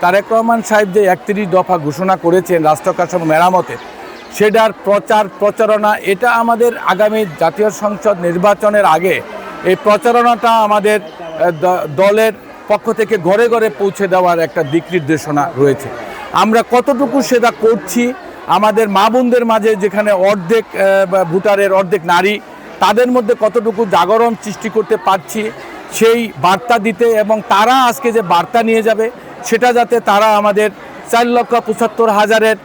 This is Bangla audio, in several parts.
তারেক রহমান সাহেব যে ৩১ দফা ঘোষণা করেছেন রাষ্ট্র কাঠামো মেরামতের, সেটার প্রচারণা এটা আমাদের আগামী জাতীয় সংসদ নির্বাচনের আগে এই প্রচারণাটা আমাদের দলের পক্ষ থেকে ঘরে ঘরে পৌঁছে দেওয়ার একটা দিক নির্দেশনা রয়েছে। আমরা কতটুকু সেটা করছি, আমাদের মা বোনদের মাঝে যেখানে অর্ধেক ভোটারের অর্ধেক নারী, তাদের মধ্যে কতটুকু জাগরণ সৃষ্টি করতে পারছি সেই বার্তা দিতে, এবং তারা আজকে যে বার্তা নিয়ে যাবে সেটা যাতে তারা আমাদের ৪,৭৫,০০০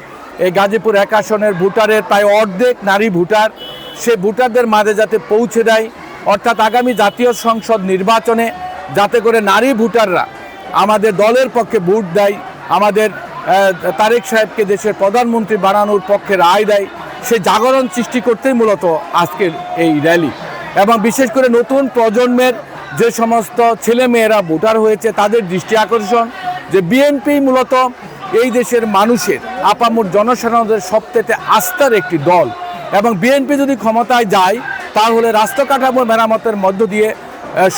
এই গাজীপুর ১ আসনের ভোটারের প্রায় অর্ধেক নারী ভোটার, সে ভোটারদের মাঝে যাতে পৌঁছে দেয়। অর্থাৎ আগামী জাতীয় সংসদ নির্বাচনে যাতে করে নারী ভোটাররা আমাদের দলের পক্ষে ভোট দেয়, আমাদের তারেক সাহেবকে দেশের প্রধানমন্ত্রী বানানোর পক্ষে রায় দেয়, সে জাগরণ সৃষ্টি করতেই মূলত আজকের এই র্যালি। এবং বিশেষ করে নতুন প্রজন্মের যে সমস্ত ছেলেমেয়েরা ভোটার হয়েছে তাদের দৃষ্টি আকর্ষণ যে বিএনপি মূলত এই দেশের মানুষের আপামর জনসাধারণের সবচেয়ে আস্থার একটি দল, এবং বিএনপি যদি ক্ষমতায় যায় তাহলে রাষ্ট্র কাঠামো মেরামতের মধ্য দিয়ে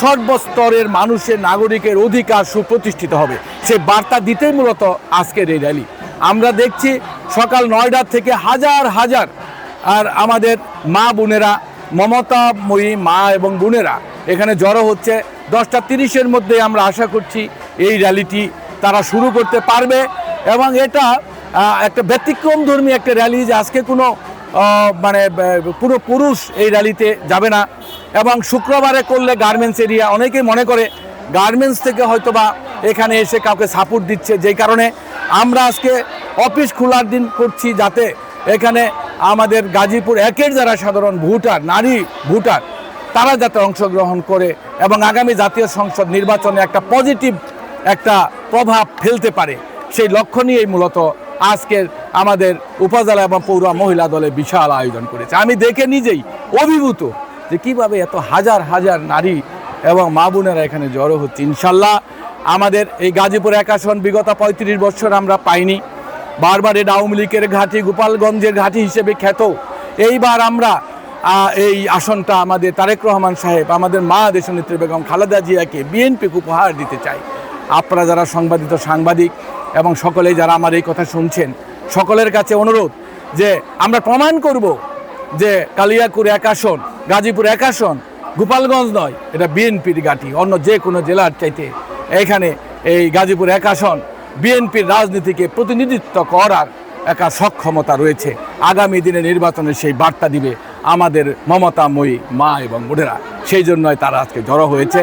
সর্বস্তরের মানুষের নাগরিকের অধিকার সুপ্রতিষ্ঠিত হবে। সে বার্তা দিতেই মূলত আজকের এই র্যালি। আমরা দেখছি সকাল ৯টার থেকে হাজার হাজার আর আমাদের মা বোনেরা, মমতাময়ী মা এবং বোনেরা এখানে জড়ো হচ্ছে। 10:30-এর মধ্যে আমরা আশা করছি এই র্যালিটি তারা শুরু করতে পারবে, এবং এটা একটা ব্যতিক্রমধর্মী একটা র্যালি, যে আজকে কোনো পুরো পুরুষ এই র্যালিতে যাবে না। এবং শুক্রবারে করলে গার্মেন্টস এরিয়া, অনেকেই মনে করে গার্মেন্টস থেকে হয়তোবা এখানে এসে কাউকে সাপোর্ট দিচ্ছে, যেই কারণে আমরা আজকে অফিস খোলার দিন করছি, যাতে এখানে আমাদের গাজীপুর ১-এর যারা সাধারণ ভোটার, নারী ভোটার, তারা যাতে অংশগ্রহণ করে এবং আগামী জাতীয় সংসদ নির্বাচনে একটা পজিটিভ একটা প্রভাব ফেলতে পারে, সেই লক্ষ্য নিয়েই মূলত আজকের আমাদের উপজেলা এবং পৌর মহিলা দলে বিশাল আয়োজন করেছে। আমি দেখে নিজেই অভিভূত যে কীভাবে এত হাজার হাজার নারী এবং মা বোনেরা এখানে জড়ো হচ্ছে। ইনশাল্লাহ আমাদের এই গাজীপুর ১ আসন বিগত ৩৫ বছর আমরা পাইনি। বারবার এটা আওয়ামী লীগের ঘাঁটি, গোপালগঞ্জের ঘাঁটি হিসেবে খ্যাত। এইবার আমরা এই আসনটা আমাদের তারেক রহমান সাহেব, আমাদের মা দেশনেত্রী বেগম খালেদা জিয়াকে বিএনপিকে উপহার দিতে চাই। আপনারা যারা সাংবাদিক এবং সকলেই যারা আমার এই কথা শুনছেন, সকলের কাছে অনুরোধ যে আমরা প্রমাণ করব যে কালিয়াকুর ১ আসন, গাজীপুর ১ আসন গোপালগঞ্জ নয়, এটা বিএনপির ঘাঁটি। অন্য যে কোনো জেলার চাইতে এখানে এই গাজীপুর ১ আসন বিএনপির রাজনীতিকে প্রতিনিধিত্ব করার একটা সক্ষমতা রয়েছে। আগামী দিনে নির্বাচনে সেই বার্তা দিবে আমাদের মমতাময়ী মা এবং বোনেরা, সেই জন্যই তারা আজকে জড়ো হয়েছে।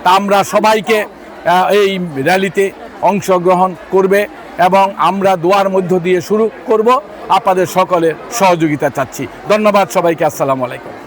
তা আমরা সবাইকে এই র্যালিতে অংশগ্রহণ করবে এবং আমরা দোয়ার মধ্য দিয়ে শুরু করব। আপনাদের সকলের সহযোগিতা চাচ্ছি। ধন্যবাদ সবাইকে। আসসালামু আলাইকুম।